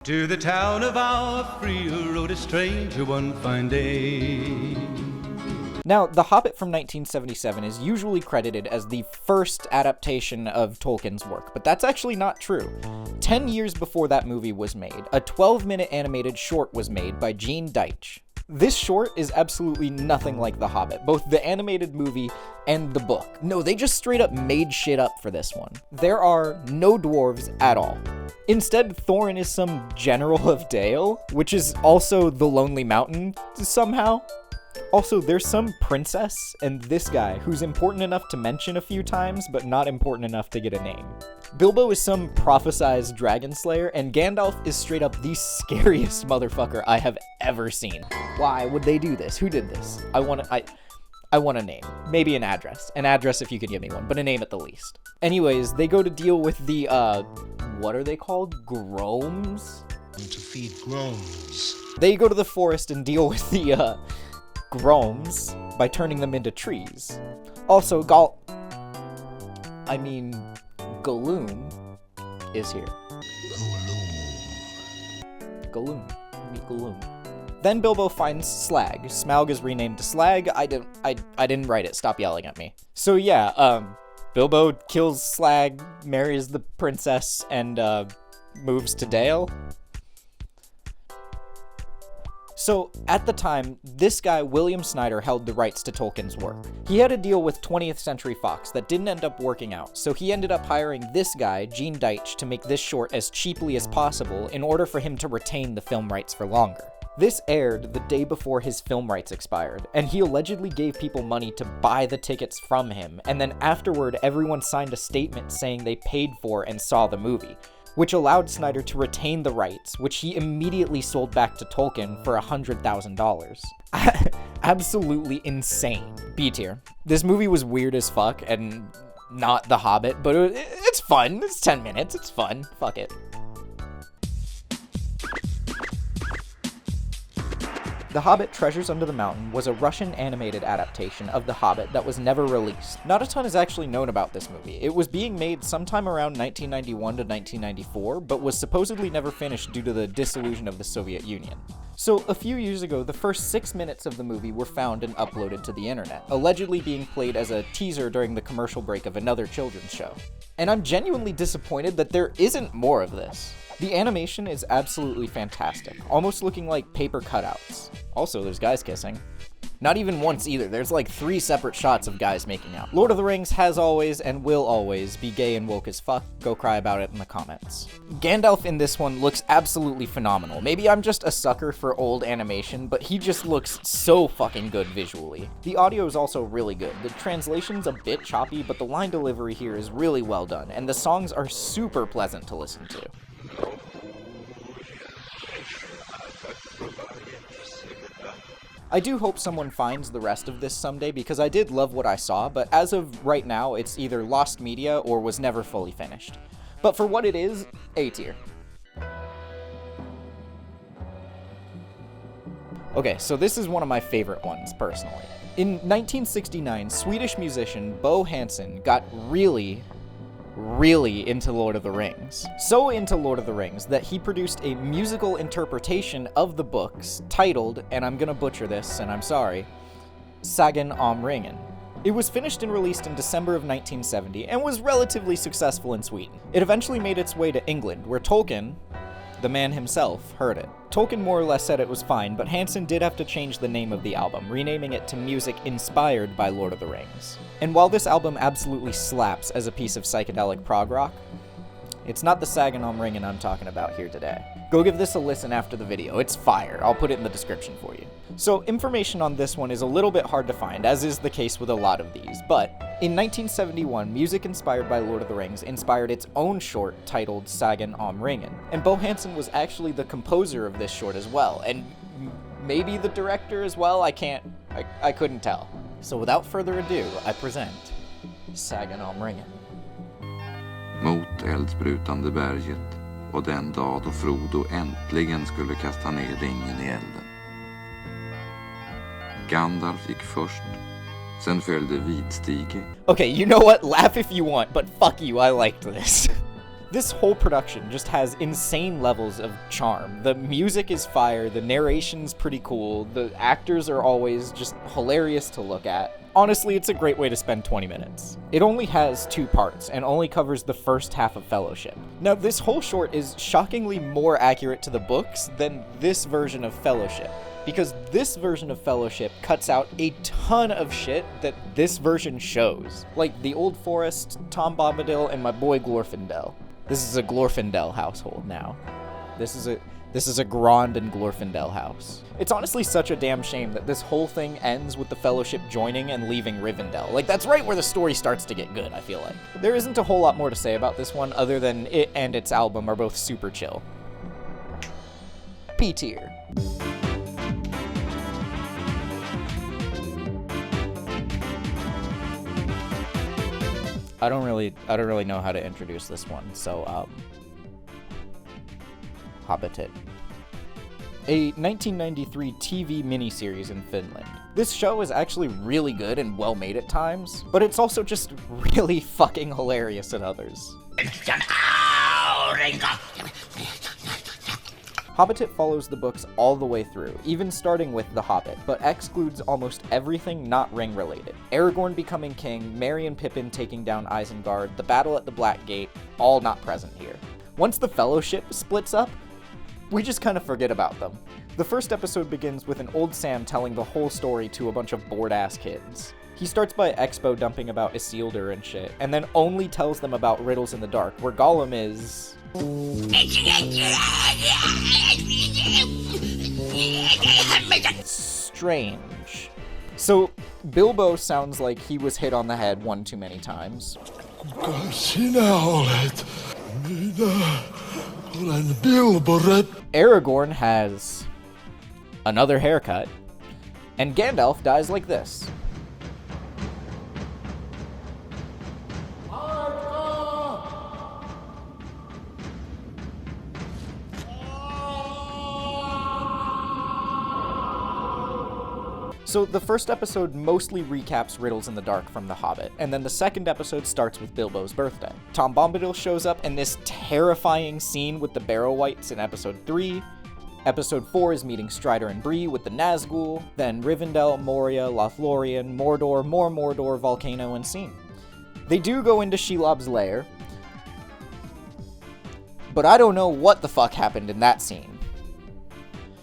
To the town of our free rode a stranger one fine day. Now, The Hobbit from 1977 is usually credited as the first adaptation of Tolkien's work, but that's actually not true. 10 years before that movie was made, a 12-minute animated short was made by Gene Deitch. This short is absolutely nothing like The Hobbit, both the animated movie and the book. No, they just straight up made shit up for this one. There are no dwarves at all. Instead, Thorin is some general of Dale, which is also the Lonely Mountain somehow. Also, there's some princess and this guy who's important enough to mention a few times, but not important enough to get a name. Bilbo is some prophesized dragon slayer, and Gandalf is straight up the scariest motherfucker I have ever seen. Why would they do this? Who did this? I want a name. Maybe an address. An address if you could give me one, but a name at the least. Anyways, they go to deal with the, what are they called? Gromes? To feed groans. They go to the forest and deal with the, Gromes by turning them into trees. Also, Galoon is here. Galoon. Meet Galoon. Then Bilbo finds Slag. Smaug is renamed to Slag. I didn't write it. Stop yelling at me. So yeah, Bilbo kills Slag, marries the princess, and moves to Dale. So, at the time, this guy, William Snyder, held the rights to Tolkien's work. He had a deal with 20th Century Fox that didn't end up working out, so he ended up hiring this guy, Gene Deitch, to make this short as cheaply as possible in order for him to retain the film rights for longer. This aired the day before his film rights expired, and he allegedly gave people money to buy the tickets from him, and then afterward everyone signed a statement saying they paid for and saw the movie, which allowed Snyder to retain the rights, which he immediately sold back to Tolkien for $100,000. Absolutely insane. B tier. This movie was weird as fuck, and not The Hobbit, but it's fun. It's 10 minutes. It's fun. Fuck it. The Hobbit: Treasures Under the Mountain was a Russian animated adaptation of The Hobbit that was never released. Not a ton is actually known about this movie. It was being made sometime around 1991 to 1994, but was supposedly never finished due to the dissolution of the Soviet Union. So, a few years ago, the first 6 minutes of the movie were found and uploaded to the internet, allegedly being played as a teaser during the commercial break of another children's show. And I'm genuinely disappointed that there isn't more of this. The animation is absolutely fantastic, almost looking like paper cutouts. Also, there's guys kissing. Not even once either, there's like 3 separate shots of guys making out. Lord of the Rings has always and will always be gay and woke as fuck. Go cry about it in the comments. Gandalf in this one looks absolutely phenomenal. Maybe I'm just a sucker for old animation, but he just looks so fucking good visually. The audio is also really good. The translation's a bit choppy, but the line delivery here is really well done, and the songs are super pleasant to listen to. I do hope someone finds the rest of this someday because I did love what I saw, but as of right now, it's either lost media or was never fully finished. But for what it is, A tier. Okay, so this is one of my favorite ones, personally. In 1969, Swedish musician Bo Hansson got really into Lord of the Rings. So into Lord of the Rings that he produced a musical interpretation of the books titled, and I'm gonna butcher this, and I'm sorry, Sagan om Ringen. It was finished and released in December of 1970 and was relatively successful in Sweden. It eventually made its way to England, where Tolkien, the man himself, heard it. Tolkien more or less said it was fine, but Hansson did have to change the name of the album, renaming it to music inspired by Lord of the Rings. And while this album absolutely slaps as a piece of psychedelic prog rock, it's not the Sagan om Ringen I'm talking about here today. Go give this a listen after the video, it's fire, I'll put it in the description for you. So information on this one is a little bit hard to find, as is the case with a lot of these, but in 1971, music inspired by Lord of the Rings inspired its own short titled Sagan om Ringen, and Bo Hansson was actually the composer of this short as well, and maybe the director as well, I couldn't tell. So without further ado, I present Sagan om Ringen. Mot eldsprutande berget och den dag då Frodo äntligen skulle kasta ner ringen i elden. Gandalf gick först, sen följde Vidstige. Okay, you know what? Laugh if you want, but fuck you, I liked this. This whole production just has insane levels of charm. The music is fire, the narration's pretty cool, the actors are always just hilarious to look at. Honestly, it's a great way to spend 20 minutes. It only has 2 parts, and only covers the first half of Fellowship. Now, this whole short is shockingly more accurate to the books than this version of Fellowship, because this version of Fellowship cuts out a ton of shit that this version shows. Like the Old Forest, Tom Bombadil, and my boy Glorfindel. This is a Glorfindel household now. This is a Grand and Glorfindel house. It's honestly such a damn shame that this whole thing ends with the Fellowship joining and leaving Rivendell. Like, that's right where the story starts to get good, I feel like. There isn't a whole lot more to say about this one other than it and its album are both super chill. B tier. I don't really know how to introduce this one, so Hobbitit. A 1993 TV miniseries in Finland. This show is actually really good and well made at times, but it's also just really fucking hilarious at others. Hobbitit follows the books all the way through, even starting with The Hobbit, but excludes almost everything not ring-related. Aragorn becoming king, Merry and Pippin taking down Isengard, the battle at the Black Gate, all not present here. Once the Fellowship splits up, we just kind of forget about them. The first episode begins with an old Sam telling the whole story to a bunch of bored-ass kids. He starts by expo dumping about Isildur and shit, and then only tells them about Riddles in the Dark, where Gollum is... strange. So, Bilbo sounds like he was hit on the head one too many times. Aragorn has another haircut, and Gandalf dies like this. So the first episode mostly recaps Riddles in the Dark from The Hobbit, and then the second episode starts with Bilbo's birthday. Tom Bombadil shows up in this terrifying scene with the Barrow-wights in episode 3. Episode 4 is meeting Strider and Bree with the Nazgul, then Rivendell, Moria, Lothlorien, Mordor, more Mordor, Volcano, and Scene. They do go into Shelob's lair, but I don't know what the fuck happened in that scene.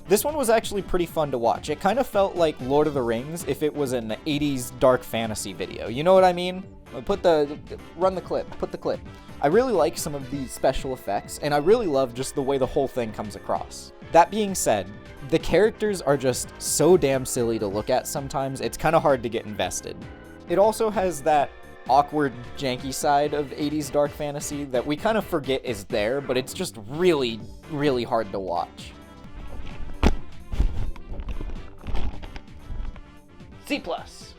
This one was actually pretty fun to watch. It kind of felt like Lord of the Rings if it was an 80s dark fantasy video. You know what I mean? Run the clip. Put the clip. I really like some of the special effects, and I really love just the way the whole thing comes across. That being said, the characters are just so damn silly to look at sometimes, it's kind of hard to get invested. It also has that awkward, janky side of 80s dark fantasy that we kind of forget is there, but it's just really, really hard to watch. C+. This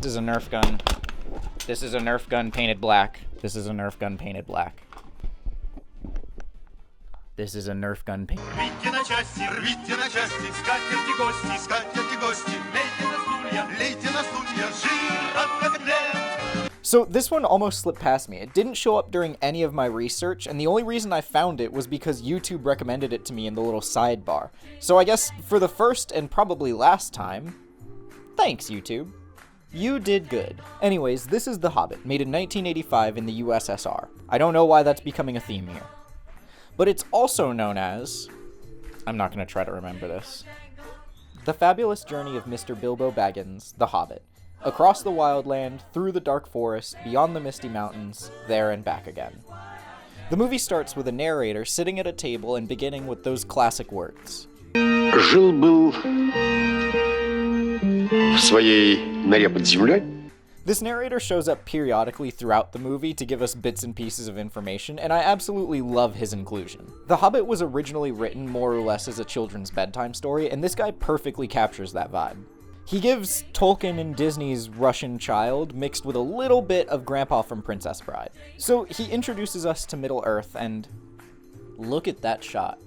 is a Nerf gun. This is a Nerf gun painted black. This is a Nerf gun painted black. This is a Nerf gun painted... So this one almost slipped past me. It didn't show up during any of my research, and the only reason I found it was because YouTube recommended it to me in the little sidebar. So I guess for the first and probably last time, thanks, YouTube. You did good. Anyways, this is The Hobbit, made in 1985 in the USSR. I don't know why that's becoming a theme here. But it's also known as... I'm not going to try to remember this. The Fabulous Journey of Mr. Bilbo Baggins, The Hobbit. Across the Wildland, through the Dark Forest, beyond the Misty Mountains, there and back again. The movie starts with a narrator sitting at a table and beginning with those classic words. Жил-был в своей норе под землей. This narrator shows up periodically throughout the movie to give us bits and pieces of information, and I absolutely love his inclusion. The Hobbit was originally written more or less as a children's bedtime story, and this guy perfectly captures that vibe. He gives Tolkien and Disney's Russian Child mixed with a little bit of Grandpa from Princess Bride. So he introduces us to Middle-earth, and look at that shot.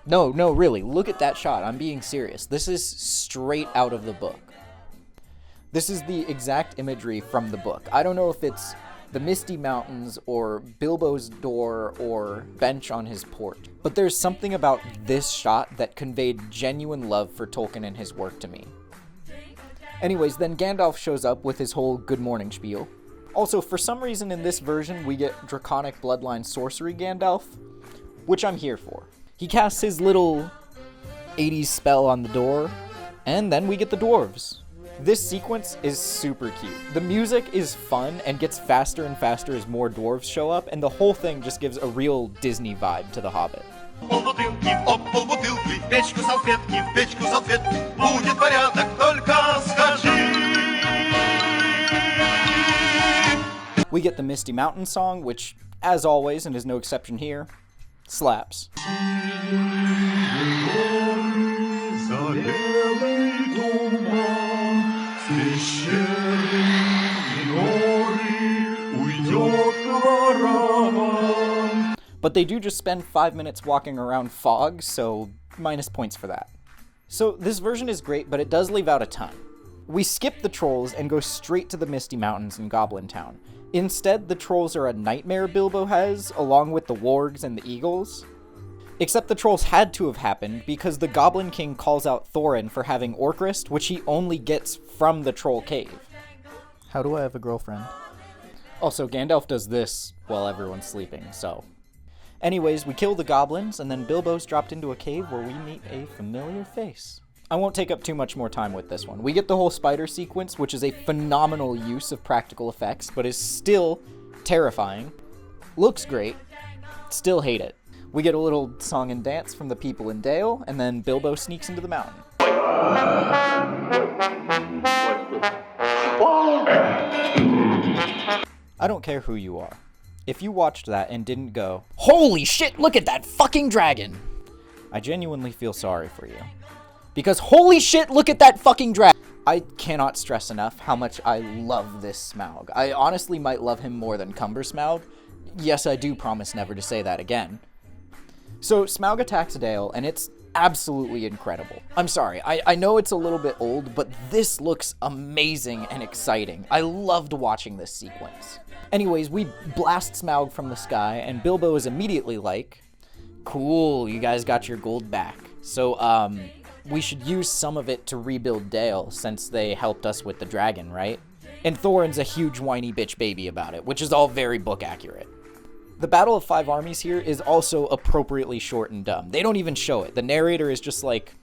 No, really, look at that shot. I'm being serious. This is straight out of the book. This is the exact imagery from the book. I don't know if it's the Misty Mountains, or Bilbo's door, or bench on his port. But there's something about this shot that conveyed genuine love for Tolkien and his work to me. Anyways, then Gandalf shows up with his whole good morning spiel. Also, for some reason in this version, we get Draconic Bloodline Sorcery Gandalf, which I'm here for. He casts his little 80s spell on the door, and then we get the dwarves. This sequence is super cute. The music is fun and gets faster and faster as more dwarves show up, and the whole thing just gives a real Disney vibe to The Hobbit. We get the Misty Mountain song, which, as always, and is no exception here, slaps. But they do just spend 5 minutes walking around fog, so minus points for that. So this version is great, but it does leave out a ton. We skip the trolls and go straight to the Misty Mountains in Goblin Town. Instead, the trolls are a nightmare Bilbo has, along with the wargs and the eagles. Except the trolls had to have happened because the Goblin King calls out Thorin for having Orcrist, which he only gets from the troll cave. How do I have a girlfriend? Also, Gandalf does this while everyone's sleeping, so... Anyways, we kill the goblins, and then Bilbo's dropped into a cave where we meet a familiar face. I won't take up too much more time with this one. We get the whole spider sequence, which is a phenomenal use of practical effects, but is still terrifying. Looks great. Still hate it. We get a little song and dance from the people in Dale, and then Bilbo sneaks into the mountain. I don't care who you are. If you watched that and didn't go, "Holy shit, look at that fucking dragon!" I genuinely feel sorry for you. Because holy shit, look at that fucking dragon! I cannot stress enough how much I love this Smaug. I honestly might love him more than Cumber Smaug. Yes, I do promise never to say that again. So Smaug attacks Dale, and it's absolutely incredible. I'm sorry, I know it's a little bit old, but this looks amazing and exciting. I loved watching this sequence. Anyways, we blast Smaug from the sky, and Bilbo is immediately like, "Cool, you guys got your gold back. So, we should use some of it to rebuild Dale, since they helped us with the dragon, right?" And Thorin's a huge whiny bitch baby about it, which is all very book accurate. The Battle of Five Armies here is also appropriately short and dumb. They don't even show it. The narrator is just like,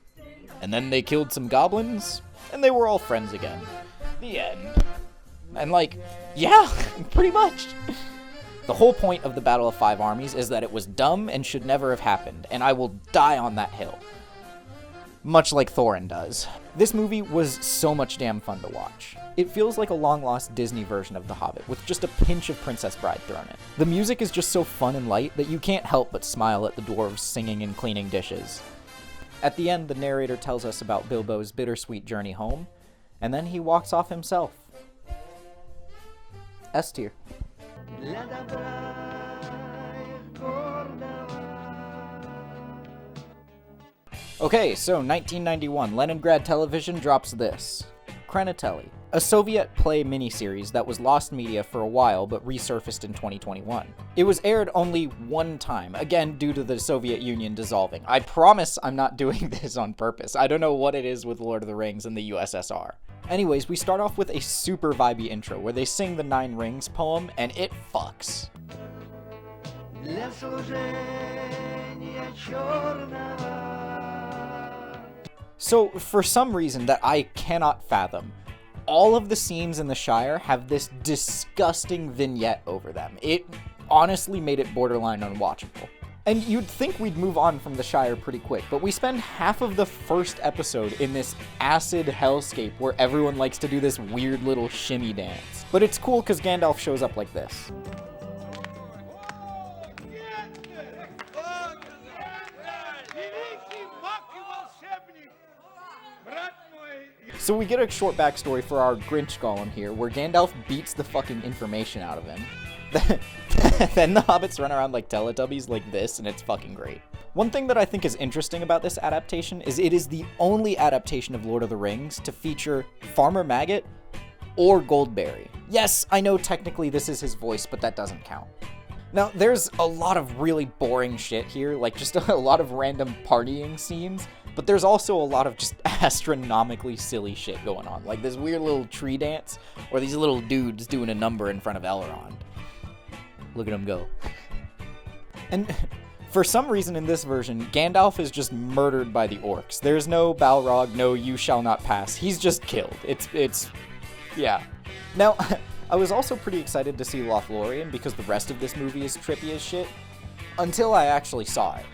"And then they killed some goblins, and they were all friends again. The end." And like, yeah, pretty much. The whole point of the Battle of Five Armies is that it was dumb and should never have happened, and I will die on that hill. Much like Thorin does. This movie was so much damn fun to watch. It feels like a long-lost Disney version of The Hobbit, with just a pinch of Princess Bride thrown in. The music is just so fun and light that you can't help but smile at the dwarves singing and cleaning dishes. At the end, the narrator tells us about Bilbo's bittersweet journey home, and then he walks off himself. S tier. Okay, so 1991, Leningrad Television drops this. Krenatelli, a Soviet play miniseries that was lost media for a while but resurfaced in 2021. It was aired only one time, again due to the Soviet Union dissolving. I promise I'm not doing this on purpose. I don't know what it is with Lord of the Rings and the USSR. Anyways, we start off with a super vibey intro where they sing the Nine Rings poem, and it fucks. So, for some reason that I cannot fathom, all of the scenes in the Shire have this disgusting vignette over them. It honestly made it borderline unwatchable. And you'd think we'd move on from the Shire pretty quick, but we spend half of the first episode in this acid hellscape where everyone likes to do this weird little shimmy dance. But it's cool because Gandalf shows up like this. So we get a short backstory for our Grinch golem here, where Gandalf beats the fucking information out of him. Then the hobbits run around like Teletubbies like this, and it's fucking great. One thing that I think is interesting about this adaptation is it is the only adaptation of Lord of the Rings to feature Farmer Maggot or Goldberry. Yes, I know technically this is his voice, but that doesn't count. Now, there's a lot of really boring shit here, like just a lot of random partying scenes, but there's also a lot of just astronomically silly shit going on, like this weird little tree dance, or these little dudes doing a number in front of Elrond. Look at him go. And for some reason in this version, Gandalf is just murdered by the orcs. There's no Balrog, no you shall not pass. He's just killed. Yeah. Now, I was also pretty excited to see Lothlorien because the rest of this movie is trippy as shit, until I actually saw it.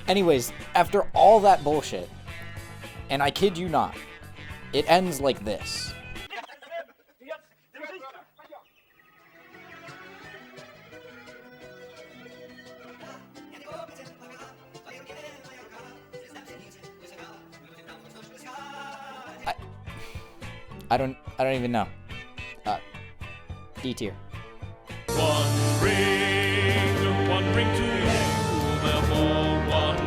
Anyways, after all that bullshit, and I kid you not, it ends like this. I don't even know. D tier. One ring to rule them all. One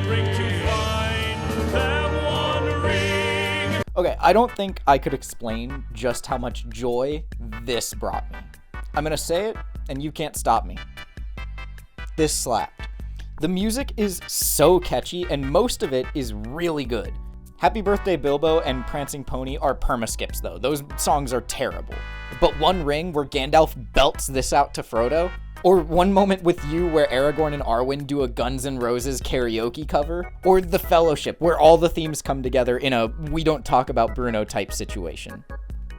ring to find them. One ring. Okay, I don't think I could explain just how much joy this brought me. I'm gonna say it, and you can't stop me. This slapped. The music is so catchy, and most of it is really good. Happy Birthday Bilbo and Prancing Pony are permaskips though. Those songs are terrible. But One Ring, where Gandalf belts this out to Frodo, or One Moment with You, where Aragorn and Arwen do a Guns N' Roses karaoke cover, or The Fellowship, where all the themes come together in a we don't talk about Bruno type situation.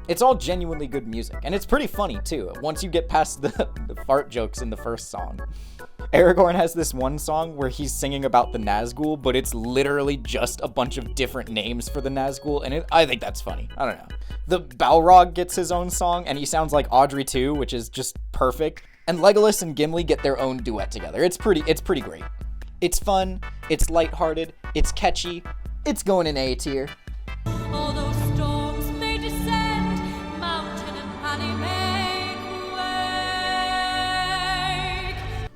It's all genuinely good music, and it's pretty funny too, once you get past the fart jokes in the first song. Aragorn has this one song where he's singing about the Nazgul, but it's literally just a bunch of different names for the Nazgul, and I think that's funny. I don't know. The Balrog gets his own song, and he sounds like Audrey too, which is just perfect. And Legolas and Gimli get their own duet together. It's pretty great. It's fun, it's lighthearted, it's catchy, it's going in A tier. Although storms may descend, mountain and valley make way.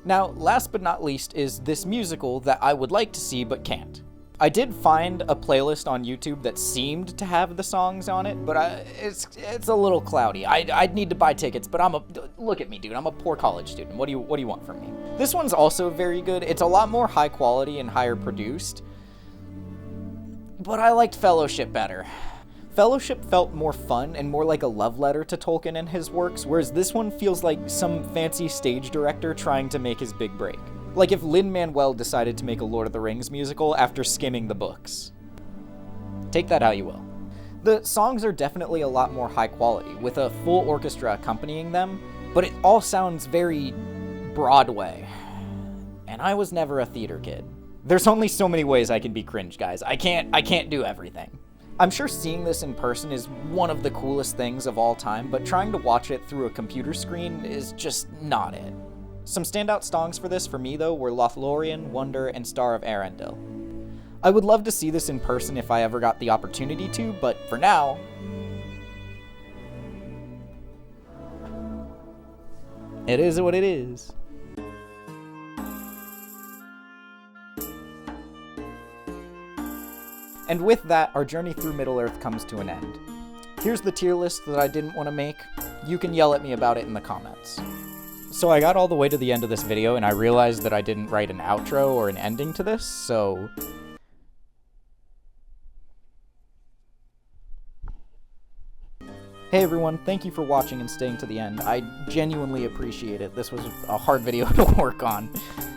Now, last but not least is this musical that I would like to see but can't. I did find a playlist on YouTube that seemed to have the songs on it, but it's a little cloudy. I'd need to buy tickets, but look at me, dude. I'm a poor college student. What do you want from me? This one's also very good. It's a lot more high quality and higher produced, but I liked Fellowship better. Fellowship felt more fun and more like a love letter to Tolkien and his works, whereas this one feels like some fancy stage director trying to make his big break. Like if Lin-Manuel decided to make a Lord of the Rings musical after skimming the books. Take that how you will. The songs are definitely a lot more high quality, with a full orchestra accompanying them, but it all sounds very Broadway. And I was never a theater kid. There's only so many ways I can be cringe, guys. I can't do everything. I'm sure seeing this in person is one of the coolest things of all time, but trying to watch it through a computer screen is just not it. Some standout songs for this for me, though, were Lothlorien, Wonder, and Star of Arendelle. I would love to see this in person if I ever got the opportunity to, but for now, it is what it is. And with that, our journey through Middle-earth comes to an end. Here's the tier list that I didn't want to make. You can yell at me about it in the comments. So I got all the way to the end of this video and I realized that I didn't write an outro or an ending to this, so... Hey everyone, thank you for watching and staying to the end. I genuinely appreciate it. This was a hard video to work on.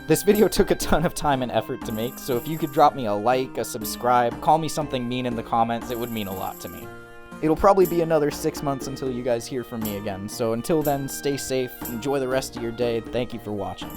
This video took a ton of time and effort to make, so if you could drop me a like, a subscribe, call me something mean in the comments, it would mean a lot to me. It'll probably be another 6 months until you guys hear from me again, so until then, stay safe, enjoy the rest of your day, thank you for watching.